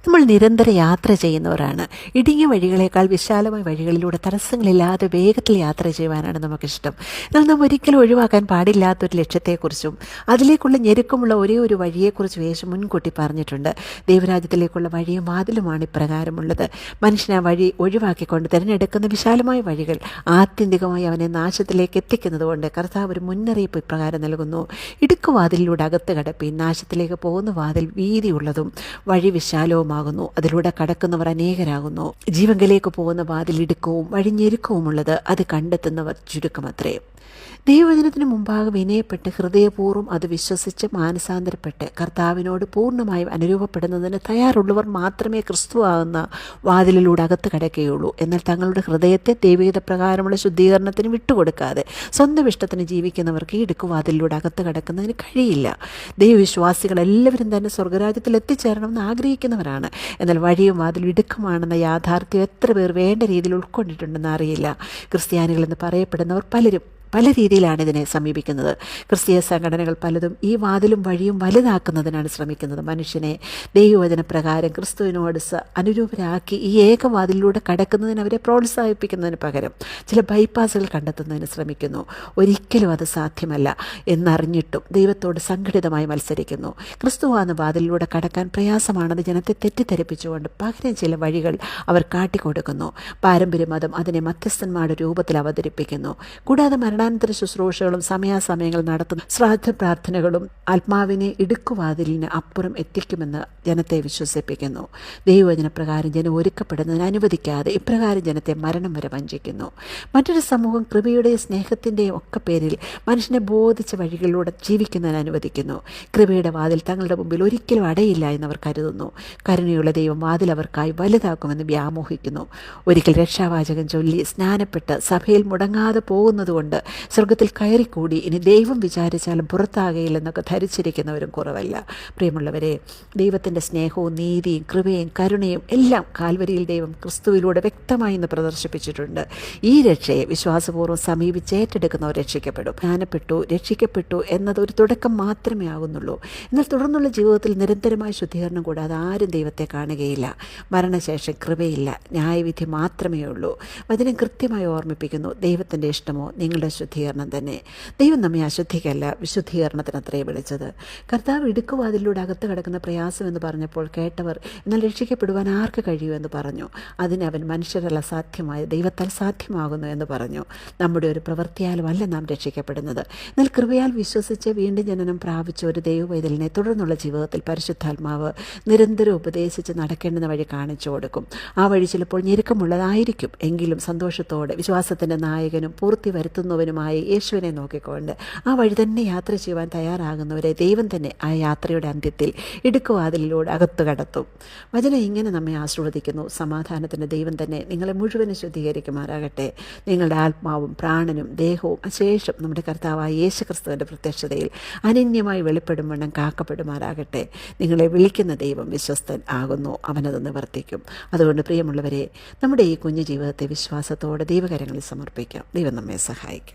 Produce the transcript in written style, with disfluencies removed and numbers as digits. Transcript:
നമ്മൾ നിരന്തര യാത്ര ചെയ്യുന്നവരാണ്. ഇടുങ്ങിയ വഴികളേക്കാൾ വിശാലമായ വഴികളിലൂടെ തടസ്സങ്ങളില്ലാതെ വേഗത്തിൽ യാത്ര ചെയ്യുവാനാണ് നമുക്കിഷ്ടം. എന്നാൽ നാം ഒരിക്കലും ഒഴിവാക്കാൻ പാടില്ലാത്തൊരു ലക്ഷ്യത്തെക്കുറിച്ചും അതിലേക്കുള്ള ഞെരുക്കമുള്ള ഒരേ ഒരു വഴിയെക്കുറിച്ചും യേശു മുൻകൂട്ടി പറഞ്ഞിട്ടുണ്ട്. ദൈവരാജ്യത്തിലേക്കുള്ള വഴിയും വാതിലുമാണ് ഇപ്രകാരമുള്ളത്. മനുഷ്യൻ ആ വഴി ഒഴിവാക്കിക്കൊണ്ട് തിരഞ്ഞെടുക്കുന്ന വിശാലമായ വഴികൾ ആത്യന്തികമായി അവനെ നാശത്തിലേക്ക് എത്തിക്കുന്നതുകൊണ്ട് കർത്താവ് ഒരു മുന്നറിയിപ്പ് ഇപ്രകാരം നൽകുന്നു. ഇടുക്കുവാതിലിലൂടെ അകത്ത് കടപ്പി, നാശത്തിലേക്ക് പോകുന്ന വാതിൽ വീതിയുള്ളതും വഴി വിശാലവുമാകുന്നു, അതിലൂടെ കടക്കുന്നവർ അനേകരാകുന്നു. ജീവങ്കലേക്ക് പോകുന്ന വാതിൽ ഇടുക്കവും വഴിഞ്ഞെരുക്കവുമുള്ളത്, അത് കണ്ടെത്തുന്നവർ ചുരുക്കമത്രേ. ദൈവവചനത്തിന് മുമ്പാകെ വിനയപ്പെട്ട് ഹൃദയപൂർവ്വം അത് വിശ്വസിച്ച് മാനസാന്തരപ്പെട്ട് കർത്താവിനോട് പൂർണ്ണമായും അനുരൂപപ്പെടുന്നതിന് തയ്യാറുള്ളവർ മാത്രമേ ക്രിസ്തുവാകുന്ന വാതിലിലൂടെ അകത്ത് കടക്കുകയുള്ളൂ. എന്നാൽ തങ്ങളുടെ ഹൃദയത്തെ ദൈവികത പ്രകാരമുള്ള ശുദ്ധീകരണത്തിന് വിട്ടുകൊടുക്കാതെ സ്വന്തം ഇഷ്ടത്തിന് ജീവിക്കുന്നവർക്ക് ഈ ഇടുക്കുവാതിലിലൂടെ അകത്ത് കടക്കുന്നതിന് കഴിയില്ല. ദൈവവിശ്വാസികൾ എല്ലാവരും തന്നെ സ്വർഗ്ഗരാജ്യത്തിൽ എത്തിച്ചേരണമെന്ന് ആഗ്രഹിക്കുന്നവരാണ്. എന്നാൽ വഴിയും വാതിലും ഇടുക്കമാണെന്ന യാഥാർത്ഥ്യം എത്ര പേർ വേണ്ട രീതിയിൽ ഉൾക്കൊണ്ടിട്ടുണ്ടെന്ന് അറിയില്ല. ക്രിസ്ത്യാനികളെന്ന് പറയപ്പെടുന്നവർ പലരും പല രീതിയിലാണ് ഇതിനെ സമീപിക്കുന്നത്. ക്രിസ്തീയ സംഘടനകൾ പലതും ഈ വാതിലും വഴിയും വലുതാക്കുന്നതിനാണ് ശ്രമിക്കുന്നത്. മനുഷ്യനെ ദൈവവചന പ്രകാരം ക്രിസ്തുവിനോട് അനുരൂപരാക്കി ഈ ഏകവാതിലൂടെ കടക്കുന്നതിന് അവരെ പ്രോത്സാഹിപ്പിക്കുന്നതിന് പകരം ചില ബൈപ്പാസുകൾ കണ്ടെത്തുന്നതിന് ശ്രമിക്കുന്നു. ഒരിക്കലും അത് സാധ്യമല്ല എന്നറിഞ്ഞിട്ടും ദൈവത്തോട് സംഘടിതമായി മത്സരിക്കുന്നു. ക്രിസ്തുവാകുന്ന വാതിലിലൂടെ കടക്കാൻ പ്രയാസമാണെന്ന് ജനത്തെ തെറ്റിദ്ധരിപ്പിച്ചുകൊണ്ട് പകരം ചില വഴികൾ അവർ കാട്ടിക്കൊടുക്കുന്നു. പാരമ്പര്യ മതം അതിനെ മധ്യസ്ഥന്മാരുടെ രൂപത്തിൽ അവതരിപ്പിക്കുന്നു. കൂടാതെ മരണാനന്തര ശുശ്രൂഷകളും സമയാസമയങ്ങൾ നടത്തുന്ന ശ്രാദ്ധ പ്രാർത്ഥനകളും ആത്മാവിനെ ഇടുക്കുവാതിലിന് അപ്പുറം എത്തിക്കുമെന്ന് ജനത്തെ വിശ്വസിപ്പിക്കുന്നു. ദൈവവചന പ്രകാരം ജനം ഒരുക്കപ്പെടുന്നതിന് അനുവദിക്കാതെ ഇപ്രകാരം ജനത്തെ മരണം വരെ വഞ്ചിക്കുന്നു. മറ്റൊരു സമൂഹം കൃപയുടെയും സ്നേഹത്തിൻ്റെയും ഒക്കെ പേരിൽ മനുഷ്യനെ ബോധിച്ച വഴികളിലൂടെ ജീവിക്കുന്നതിന് അനുവദിക്കുന്നു. കൃപയുടെ വാതിൽ തങ്ങളുടെ മുമ്പിൽ ഒരിക്കലും അടയില്ല എന്നവർ കരുതുന്നു. കരുണയുള്ള ദൈവം വാതിൽ അവർക്കായി വലുതാക്കുമെന്ന് വ്യാമോഹിക്കുന്നു. ഒരിക്കൽ രക്ഷാവാചകം ചൊല്ലി സ്നാനപ്പെട്ട് സഭയിൽ മുടങ്ങാതെ പോകുന്നതുകൊണ്ട് സ്വർഗത്തിൽ കയറിക്കൂടി ഇനി ദൈവം വിചാരിച്ചാലും പുറത്താകയില്ലെന്നൊക്കെ ധരിച്ചിരിക്കുന്നവരും കുറവല്ല. പ്രിയമുള്ളവരെ, ദൈവത്തിൻ്റെ സ്നേഹവും നീതിയും കൃപയും കരുണയും എല്ലാം കാൽവരിയിൽ ദൈവം ക്രിസ്തുവിലൂടെ വ്യക്തമായി ഇന്ന് പ്രദർശിപ്പിച്ചിട്ടുണ്ട്. ഈ രക്ഷയെ വിശ്വാസപൂർവ്വം സമീപിച്ച് ഏറ്റെടുക്കുന്നവർ രക്ഷിക്കപ്പെടും. ജ്ഞാനപ്പെട്ടു, രക്ഷിക്കപ്പെട്ടു എന്നത് ഒരു തുടക്കം മാത്രമേ ആകുന്നുള്ളൂ. എന്നാൽ തുടർന്നുള്ള ജീവിതത്തിൽ നിരന്തരമായ ശുദ്ധീകരണം കൂടാതെ ആരും ദൈവത്തെ കാണുകയില്ല. മരണശേഷം കൃപയില്ല, ന്യായവിധി മാത്രമേ ഉള്ളൂ. വചനം കൃത്യമായി ഓർമ്മിപ്പിക്കുന്നു, ദൈവത്തിൻ്റെ ഇഷ്ടമോ നിങ്ങളുടെ ശുദ്ധീകരണം തന്നെ. ദൈവം നമ്മെ അശുദ്ധിക്കല്ല, വിശുദ്ധീകരണത്തിനത്രേ വിളിച്ചത്. കർത്താവ് ഇടുക്കുവാതിലൂടെ അകത്ത് കിടക്കുന്ന പ്രയാസം എന്ന് പറഞ്ഞപ്പോൾ കേട്ടവർ, എന്നാൽ രക്ഷിക്കപ്പെടുവാൻ ആർക്ക് കഴിയുമെന്ന് പറഞ്ഞു. അതിന് അവൻ, മനുഷ്യരല്ല സാധ്യമായ ദൈവത്താൽ സാധ്യമാകുന്നു എന്ന് പറഞ്ഞു. നമ്മുടെ ഒരു പ്രവൃത്തിയാലും അല്ല നാം രക്ഷിക്കപ്പെടുന്നത്. എന്നാൽ കൃപയാൽ വിശ്വസിച്ച് വീണ്ടും ജനനം പ്രാപിച്ച ഒരു ദൈവവൈതലിനെ തുടർന്നുള്ള ജീവിതത്തിൽ പരിശുദ്ധാത്മാവ് നിരന്തരം ഉപദേശിച്ച് നടക്കേണ്ടുന്ന വഴി കാണിച്ചു കൊടുക്കും. ആ വഴി ചിലപ്പോൾ ഞെരുക്കമുള്ളതായിരിക്കും. എങ്കിലും സന്തോഷത്തോടെ വിശ്വാസത്തിൻ്റെ നായകനും പൂർത്തി വരുത്തുന്നവനുമായി യേശുവിനെ നോക്കിക്കൊണ്ട് ആ വഴി തന്നെ യാത്ര ചെയ്യുവാൻ തയ്യാറാകുന്നവരെ ദൈവം തന്നെ ആ യാത്രയുടെ അന്ത്യത്തിൽ ഇടുക്കുവാതിലിലൂടെ അകത്തു കടത്തും. വചനം ഇങ്ങനെ നമ്മെ ആശീർവദിക്കുന്നു. സമാധാനത്തിൻ്റെ ദൈവം തന്നെ നിങ്ങളെ മുഴുവനും ശുദ്ധീകരിക്കുമാറാകട്ടെ. നിങ്ങളുടെ ആത്മാവും പ്രാണനും ദേഹവും അശേഷം നമ്മുടെ കർത്താവായ യേശുക്രിസ്തുവിൻ്റെ പ്രത്യക്ഷതയിൽ അനന്യമായി വെളിപ്പെടും വണ്ണം കാക്കപ്പെടുമാറാകട്ടെ. നിങ്ങളെ വിളിക്കുന്ന ദൈവം വിശ്വസ്തൻ ആകുന്നു, അവനത് നിവർത്തിക്കും. അതുകൊണ്ട് പ്രിയമുള്ളവരെ, നമ്മുടെ ഈ കുഞ്ഞു ജീവിതത്തെ വിശ്വാസത്തോടെ ദൈവകരങ്ങളിൽ സമർപ്പിക്കാം. ദൈവം നമ്മെ സഹായിക്കും.